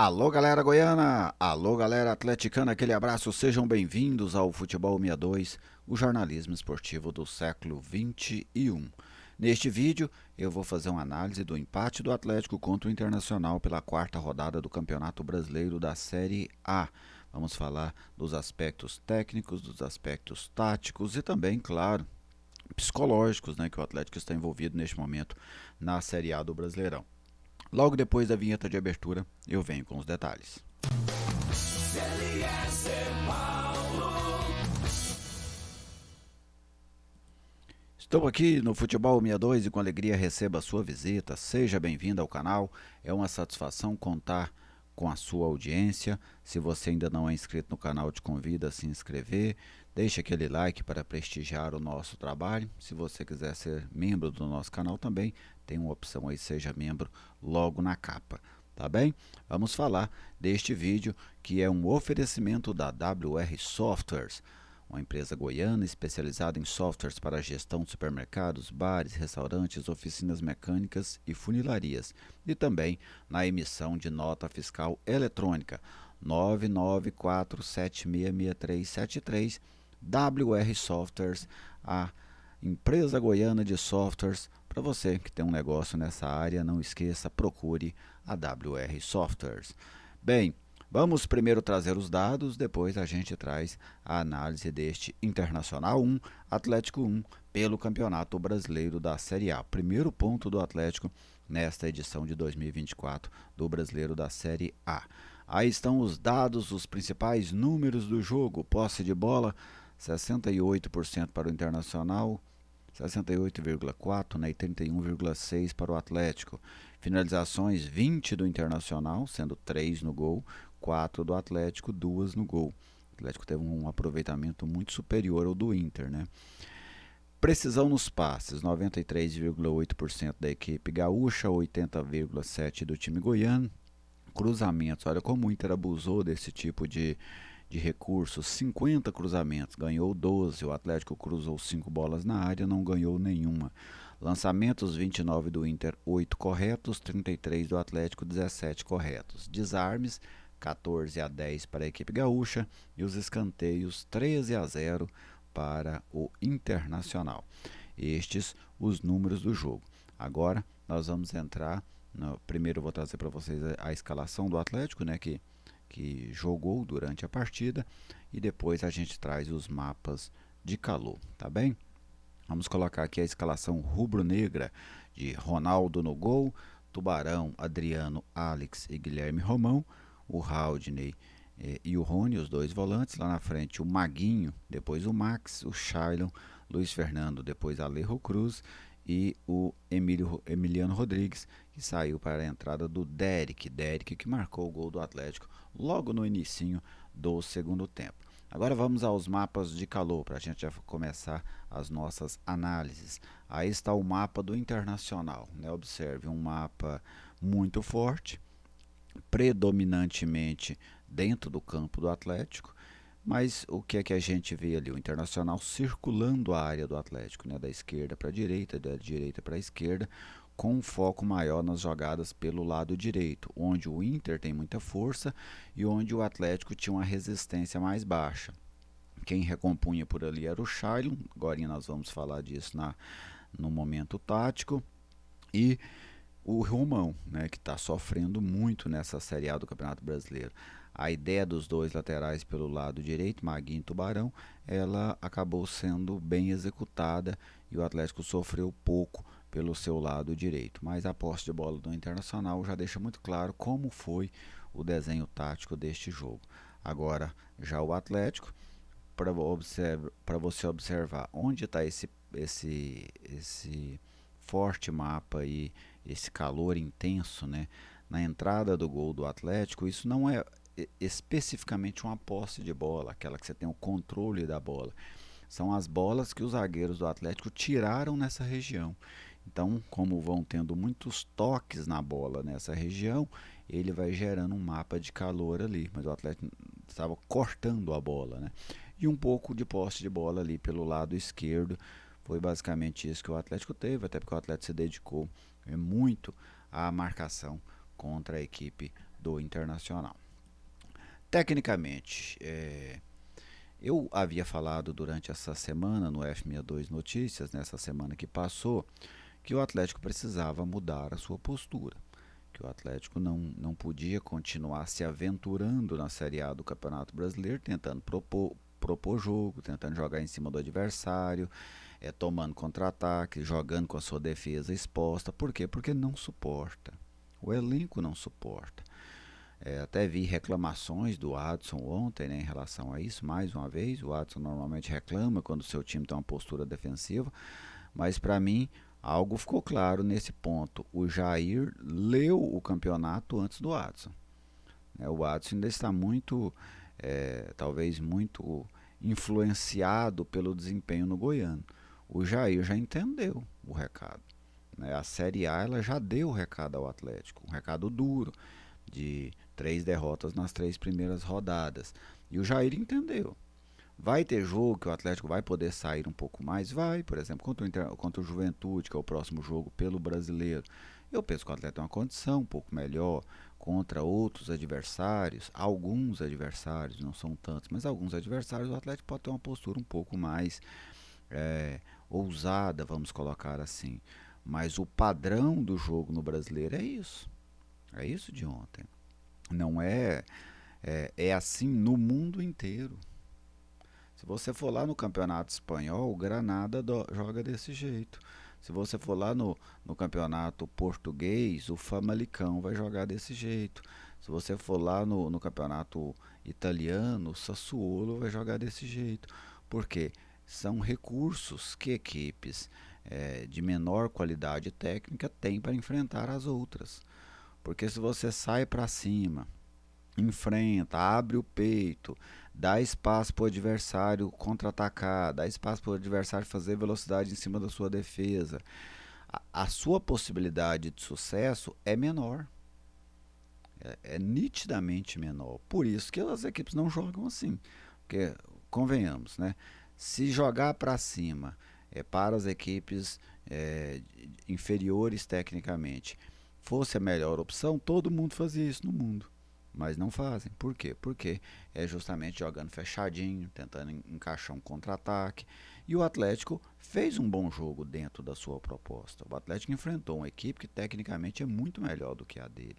Alô galera goiana, alô galera atleticana, aquele abraço, sejam bem-vindos ao Futebol 62, o jornalismo esportivo do século 21. Neste vídeo eu vou fazer uma análise do empate do Atlético contra o Internacional pela quarta rodada do Campeonato Brasileiro da Série A. Vamos falar dos aspectos técnicos, dos aspectos táticos e também, claro, psicológicos, né, que o Atlético está envolvido neste momento na Série A do Brasileirão. Logo depois da vinheta de abertura, eu venho com os detalhes. Estou aqui no Futebol 62 e com alegria recebo a sua visita. Seja bem-vindo ao canal. É uma satisfação contar com a sua audiência. Se você ainda não é inscrito no canal, te convido a se inscrever. Deixe aquele like para prestigiar o nosso trabalho. Se você quiser ser membro do nosso canal também, tem uma opção aí, seja membro, logo na capa. Tá bem? Vamos falar deste vídeo que é um oferecimento da WR Softwares, uma empresa goiana especializada em softwares para a gestão de supermercados, bares, restaurantes, oficinas mecânicas e funilarias, e também na emissão de nota fiscal eletrônica 994766373. WR Softwares, a empresa goiana de softwares. Para você que tem um negócio nessa área, não esqueça, procure a WR Softwares. Bem, vamos primeiro trazer os dados, depois a gente traz a análise deste Internacional 1, Atlético 1, pelo Campeonato Brasileiro da Série A. Primeiro ponto do Atlético nesta edição de 2024 do Brasileiro da Série A. Aí estão os dados, os principais números do jogo. Posse de bola, 68% para o Internacional, 68,4%, né, e 31,6% para o Atlético. Finalizações, 20 do Internacional, sendo 3 no gol, 4 do Atlético, 2 no gol. O Atlético teve um aproveitamento muito superior ao do Inter, né? Precisão nos passes, 93,8% da equipe gaúcha, 80,7% do time goiano. Cruzamentos, olha como o Inter abusou desse tipo de recursos, 50 cruzamentos, ganhou 12, o Atlético cruzou 5 bolas na área, não ganhou nenhuma. Lançamentos, 29 do Inter, 8 corretos, 33 do Atlético, 17 corretos. Desarmes, 14-10 para a equipe gaúcha e os escanteios, 13-0 para o Internacional. Estes os números do jogo. Agora nós vamos entrar, primeiro eu vou trazer para vocês a escalação do Atlético, né, que jogou durante a partida, e depois a gente traz os mapas de calor, tá bem? Vamos colocar aqui a escalação rubro-negra de Ronaldo no gol, Tubarão, Adriano, Alex e Guilherme Romão, o Haldney e o Rony, os dois volantes, lá na frente o Maguinho, depois o Max, o Shailon, Luiz Fernando, depois Alejo Cruz e o Emiliano Rodrigues, que saiu para a entrada do Derek que marcou o gol do Atlético logo no inicinho do segundo tempo. Agora vamos aos mapas de calor, para a gente já começar as nossas análises. Aí está o mapa do Internacional, né? Observe, um mapa muito forte, predominantemente dentro do campo do Atlético, mas o que é que a gente vê ali? O Internacional circulando a área do Atlético, né? Da esquerda para a direita, da direita para a esquerda, com um foco maior nas jogadas pelo lado direito, onde o Inter tem muita força e onde o Atlético tinha uma resistência mais baixa. Quem recompunha por ali era o Shailon, agora nós vamos falar disso no momento tático, e o Romão, né, que está sofrendo muito nessa Série A do Campeonato Brasileiro. A ideia dos dois laterais pelo lado direito, Maguinho e Tubarão, ela acabou sendo bem executada e o Atlético sofreu pouco pelo seu lado direito. Mas a posse de bola do Internacional já deixa muito claro como foi o desenho tático deste jogo. Agora, já o Atlético, para você observar onde está esse forte mapa e esse calor intenso, né, na entrada do gol do Atlético, isso não é especificamente uma posse de bola, aquela que você tem o controle da bola. São as bolas que os zagueiros do Atlético tiraram nessa região. Então, como vão tendo muitos toques na bola nessa região, ele vai gerando um mapa de calor ali. Mas o Atlético estava cortando a bola, né? E um pouco de posse de bola ali pelo lado esquerdo. Foi basicamente isso que o Atlético teve, até porque o Atlético se dedicou muito à marcação contra a equipe do Internacional. Tecnicamente, eu havia falado durante essa semana no F62 Notícias, nessa semana que passou, que o Atlético precisava mudar a sua postura, que o Atlético não podia continuar se aventurando na Série A do Campeonato Brasileiro, tentando propor jogo, tentando jogar em cima do adversário, tomando contra-ataque, jogando com a sua defesa exposta. Por quê? Porque não suporta. O elenco não suporta. Até vi reclamações do Adson ontem, né, em relação a isso. Mais uma vez, o Adson normalmente reclama quando o seu time tem uma postura defensiva, mas para mim algo ficou claro nesse ponto. O Jair leu o campeonato antes do Adson. O Adson ainda está muito, talvez muito influenciado pelo desempenho no Goiano. O Jair já entendeu o recado. A Série A ela já deu o recado ao Atlético, um recado duro, de 3 derrotas nas 3 primeiras rodadas. E o Jair entendeu. Vai ter jogo que o Atlético vai poder sair um pouco mais? Vai, por exemplo, contra o Juventude, que é o próximo jogo pelo Brasileiro. Eu penso que o Atlético tem uma condição um pouco melhor contra outros adversários, alguns adversários, não são tantos, mas alguns adversários o Atlético pode ter uma postura um pouco mais ousada, vamos colocar assim. Mas o padrão do jogo no Brasileiro é isso de ontem. Não é assim no mundo inteiro. Se você for lá no Campeonato Espanhol, o Granada joga desse jeito. Se você for lá no Campeonato Português, o Famalicão vai jogar desse jeito. Se você for lá no Campeonato Italiano, o Sassuolo vai jogar desse jeito. Por quê? São recursos que equipes de menor qualidade técnica têm para enfrentar as outras. Porque se você sai para cima, enfrenta, abre o peito, dá espaço para o adversário contra-atacar, dá espaço para o adversário fazer velocidade em cima da sua defesa, a sua possibilidade de sucesso é menor. É nitidamente menor. Por isso que as equipes não jogam assim. Porque, convenhamos, né? Se jogar para cima para as equipes inferiores tecnicamente fosse a melhor opção, todo mundo fazia isso no mundo. Mas não fazem. Por quê? Porque é justamente jogando fechadinho, tentando encaixar um contra-ataque. E o Atlético fez um bom jogo dentro da sua proposta. O Atlético enfrentou uma equipe que tecnicamente é muito melhor do que a dele.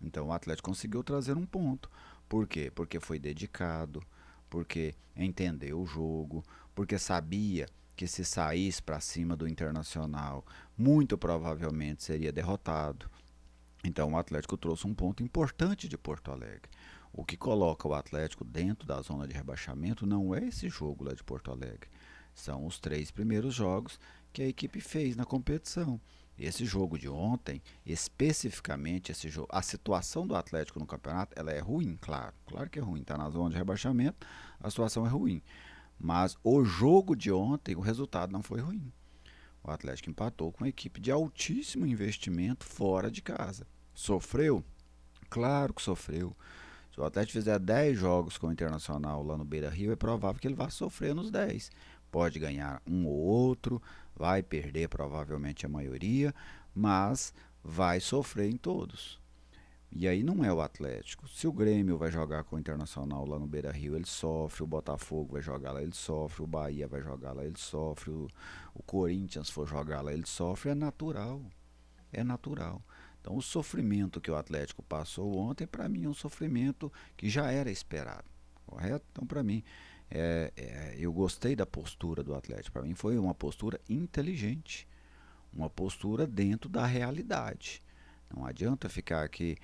Então o Atlético conseguiu trazer um ponto. Por quê? Porque foi dedicado, porque entendeu o jogo, porque sabia que se saísse para cima do Internacional, muito provavelmente seria derrotado. Então o Atlético trouxe um ponto importante de Porto Alegre. O que coloca o Atlético dentro da zona de rebaixamento não é esse jogo lá de Porto Alegre. São os 3 primeiros jogos que a equipe fez na competição. Esse jogo de ontem, especificamente esse jogo, a situação do Atlético no campeonato, ela é ruim, claro que é ruim, está na zona de rebaixamento, a situação é ruim. Mas o jogo de ontem, o resultado não foi ruim. O Atlético empatou com uma equipe de altíssimo investimento fora de casa. Sofreu? Claro que sofreu. Se o Atlético fizer 10 jogos com o Internacional lá no Beira-Rio, é provável que ele vá sofrer nos 10. Pode ganhar um ou outro, vai perder provavelmente a maioria, mas vai sofrer em todos. E aí não é o Atlético. Se o Grêmio vai jogar com o Internacional lá no Beira-Rio, ele sofre. O Botafogo vai jogar lá, ele sofre. O Bahia vai jogar lá, ele sofre. O Corinthians for jogar lá, ele sofre. É natural. É natural. Então o sofrimento que o Atlético passou ontem, para mim, é um sofrimento que já era esperado. Correto? Então, para mim, eu gostei da postura do Atlético. Para mim, foi uma postura inteligente. Uma postura dentro da realidade. Não adianta ficar aqui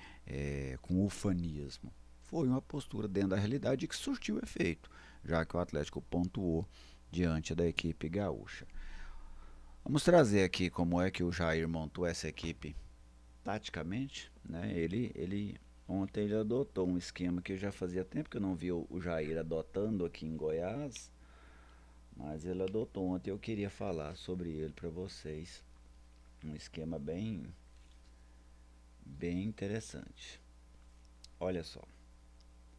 com ufanismo. Foi uma postura dentro da realidade que surtiu efeito, já que o Atlético pontuou diante da equipe gaúcha. Vamos trazer aqui como é que o Jair montou essa equipe taticamente. Né? Ontem ele adotou um esquema que já fazia tempo que eu não vi o Jair adotando aqui em Goiás, mas ele adotou ontem. Eu queria falar sobre ele para vocês. Um esquema bem interessante. Olha só,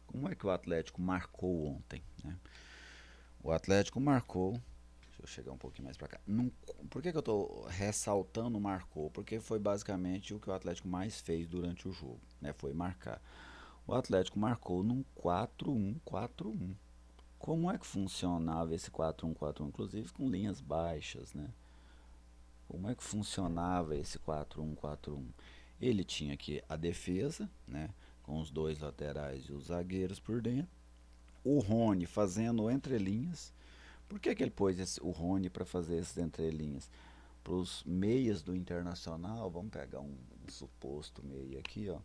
como é que o Atlético marcou ontem? Né? O Atlético marcou, deixa eu chegar um pouquinho mais para cá. Por que eu estou ressaltando marcou? Porque foi basicamente o que o Atlético mais fez durante o jogo, né? Foi marcar. O Atlético marcou num 4-1-4-1. Como é que funcionava esse 4-1-4-1? Inclusive com linhas baixas, né? Como é que funcionava esse 4-1-4-1? Ele tinha aqui a defesa, né? Com os dois laterais e os zagueiros por dentro. O Rony fazendo entrelinhas. Por que ele pôs o Rony para fazer essas entrelinhas? Para os meias do Internacional, vamos pegar um suposto meia aqui, ó,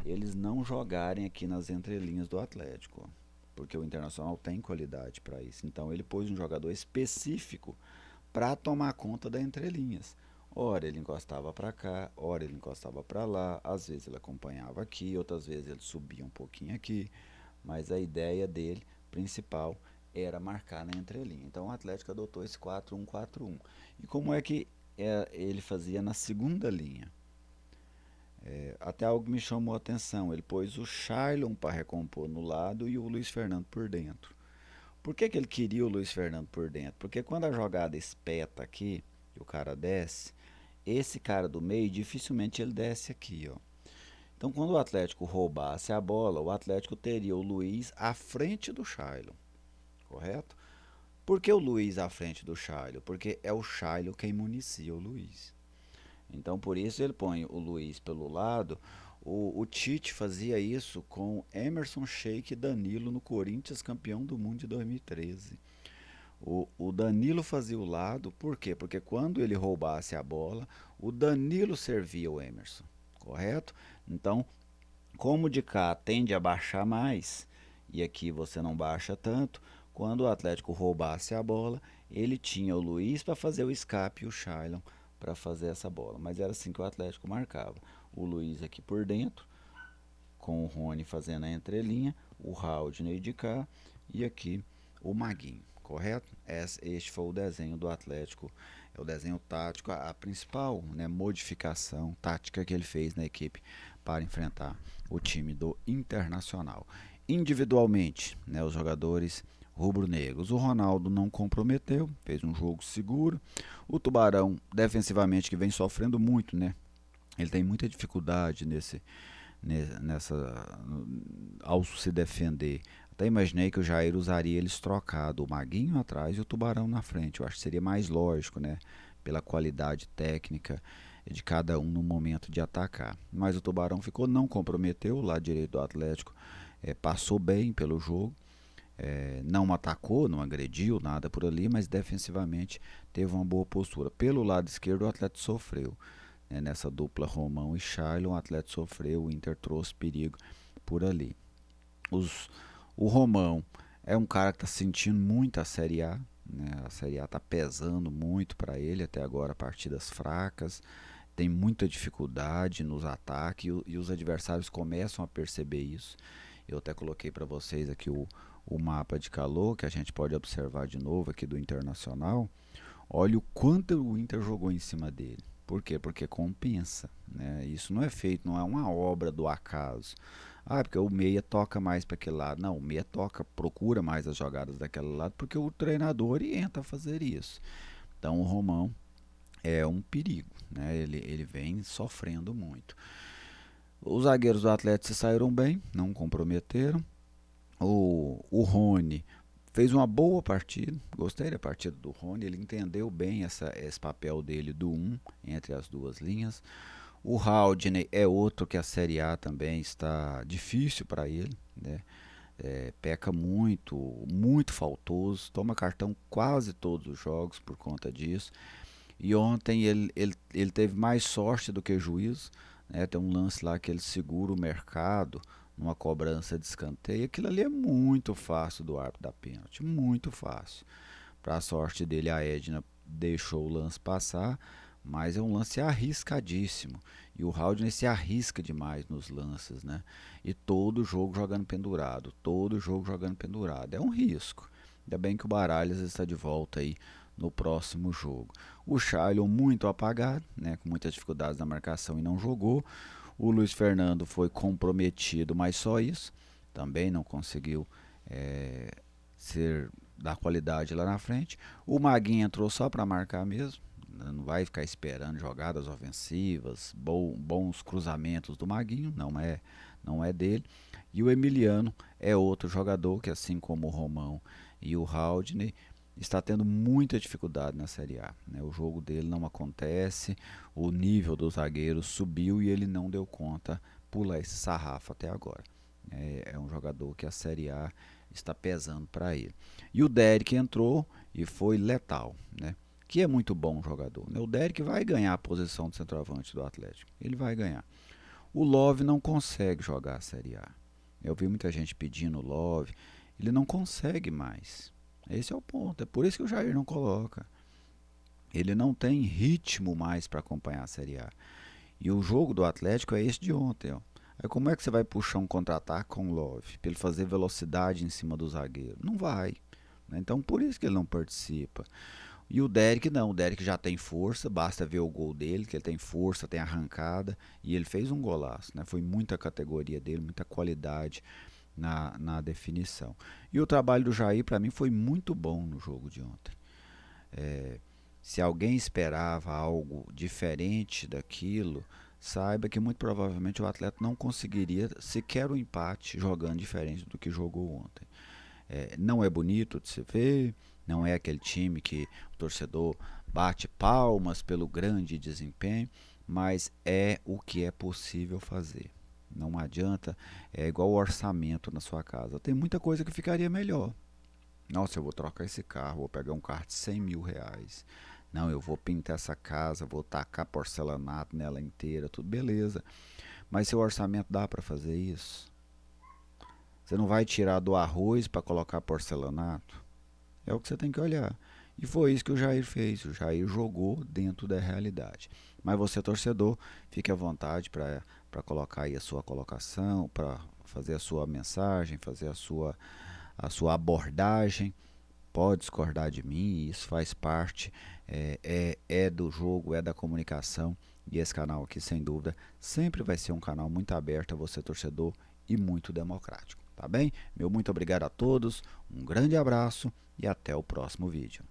eles não jogarem aqui nas entrelinhas do Atlético, ó, porque o Internacional tem qualidade para isso. Então ele pôs um jogador específico para tomar conta das entrelinhas. Ora ele encostava para cá, ora ele encostava para lá, às vezes ele acompanhava aqui, outras vezes ele subia um pouquinho aqui, mas a ideia dele principal era marcar na entrelinha. Então o Atlético adotou esse 4-1-4-1. E como é que ele fazia na segunda linha? Até algo me chamou a atenção. Ele pôs o Shailon para recompor no lado e o Luiz Fernando por dentro. Por que ele queria o Luiz Fernando por dentro? Porque quando a jogada espeta aqui e o cara desce, esse cara do meio dificilmente ele desce aqui, ó. Então, quando o Atlético roubasse a bola, o Atlético teria o Luiz à frente do Shailon, correto? Por que o Luiz à frente do Shailon? Porque é o Shailon quem municia o Luiz. Então, por isso ele põe o Luiz pelo lado. O Tite fazia isso com Emerson, Sheik e Danilo no Corinthians, campeão do mundo de 2013. O Danilo fazia o lado, por quê? Porque quando ele roubasse a bola, o Danilo servia o Emerson, correto? Então, como de cá tende a baixar mais, e aqui você não baixa tanto, quando o Atlético roubasse a bola, ele tinha o Luiz para fazer o escape e o Shailon para fazer essa bola. Mas era assim que o Atlético marcava. O Luiz aqui por dentro, com o Rony fazendo a entrelinha, o Haldney de cá e aqui o Maguinho, correto? Este foi o desenho do Atlético, é o desenho tático, a principal, né, modificação tática que ele fez na equipe para enfrentar o time do Internacional. Individualmente, né, os jogadores rubro-negros. O Ronaldo não comprometeu, fez um jogo seguro. O Tubarão, defensivamente, que vem sofrendo muito, né? Ele tem muita dificuldade nessa ao se defender. Até imaginei que o Jair usaria eles trocado, o Maguinho atrás e o Tubarão na frente. Eu acho que seria mais lógico, né? Pela qualidade técnica de cada um no momento de atacar. Mas o Tubarão ficou, não comprometeu, o lado direito do Atlético passou bem pelo jogo. Não atacou, não agrediu nada por ali, mas defensivamente teve uma boa postura. Pelo lado esquerdo o Atlético sofreu. Nessa dupla Romão e Shailon, o Atlético sofreu, o Inter trouxe perigo por ali. O Romão é um cara que está sentindo muito a Série A, né? A Série A está pesando muito para ele até agora, partidas fracas, tem muita dificuldade nos ataques e os adversários começam a perceber isso. Eu até coloquei para vocês aqui o mapa de calor que a gente pode observar de novo aqui do Internacional. Olha o quanto o Inter jogou em cima dele. Por quê? Porque compensa, né? Isso não é feito, não é uma obra do acaso. Ah, porque o meia toca mais para aquele lado. Não, o meia toca, procura mais as jogadas daquele lado, porque o treinador orienta a fazer isso. Então o Romão é um perigo, né? Ele vem sofrendo muito. Os zagueiros do Atlético se saíram bem, não comprometeram. O Rony fez uma boa partida, gostei da partida do Rony, ele entendeu bem esse papel dele do 1 entre as duas linhas. O Haldney é outro que a Série A também está difícil para ele, né? Peca muito, muito faltoso, toma cartão quase todos os jogos por conta disso. E ontem ele teve mais sorte do que juízo, né? Tem um lance lá que ele segura o mercado numa cobrança de escanteio. Aquilo ali é muito fácil do árbitro da pênalti, muito fácil. Para a sorte dele, a Edna deixou o lance passar, mas é um lance arriscadíssimo. E o Haldner se arrisca demais nos lances, né? E todo jogo jogando pendurado, todo jogo jogando pendurado. É um risco. Ainda bem que o Baralhas está de volta aí no próximo jogo. O Shailon muito apagado, né, com muitas dificuldades na marcação e não jogou. O Luiz Fernando foi comprometido, mas só isso. Também não conseguiu ser dar qualidade lá na frente. O Maguinho entrou só para marcar mesmo, não vai ficar esperando jogadas ofensivas, bons cruzamentos do Maguinho, não é dele. E o Emiliano é outro jogador que, assim como o Romão e o Haldney, está tendo muita dificuldade na Série A, né? O jogo dele não acontece, o nível dos zagueiros subiu e ele não deu conta pular esse sarrafo até agora. É um jogador que a Série A está pesando para ele. E o Derek entrou e foi letal, né? Que é muito bom jogador, né? O Derek vai ganhar a posição de centroavante do Atlético, ele vai ganhar. O Love não consegue jogar a Série A. Eu vi muita gente pedindo o Love, ele não consegue mais. Esse é o ponto, é por isso que o Jair não coloca. Ele não tem ritmo mais para acompanhar a Série A. E o jogo do Atlético é esse de ontem, ó. Aí como é que você vai puxar um contra-ataque com o Love? Para ele fazer velocidade em cima do zagueiro? Não vai. Né? Então por isso que ele não participa. E o Derek não, o Derek já tem força, basta ver o gol dele, que ele tem força, tem arrancada, e ele fez um golaço, né? Foi muita categoria dele, muita qualidade na definição. E o trabalho do Jair, para mim, foi muito bom no jogo de ontem. É, se alguém esperava algo diferente daquilo, saiba que muito provavelmente o atleta não conseguiria sequer um empate jogando diferente do que jogou ontem. Não é bonito de se ver, não é aquele time que o torcedor bate palmas pelo grande desempenho, mas é o que é possível fazer. Não adianta, é igual o orçamento na sua casa. Tem muita coisa que ficaria melhor. Nossa, eu vou trocar esse carro, vou pegar um carro de 100 mil reais. Não, eu vou pintar essa casa, vou tacar porcelanato nela inteira, tudo beleza. Mas seu orçamento dá para fazer isso? Você não vai tirar do arroz para colocar porcelanato? É o que você tem que olhar. E foi isso que o Jair fez. O Jair jogou dentro da realidade. Mas você, torcedor, fique à vontade para colocar aí a sua colocação, para fazer a sua mensagem, fazer a sua abordagem. Pode discordar de mim, isso faz parte, é do jogo, é da comunicação. E esse canal aqui, sem dúvida, sempre vai ser um canal muito aberto a você, torcedor, e muito democrático. Tá bem? Meu muito obrigado a todos, um grande abraço e até o próximo vídeo.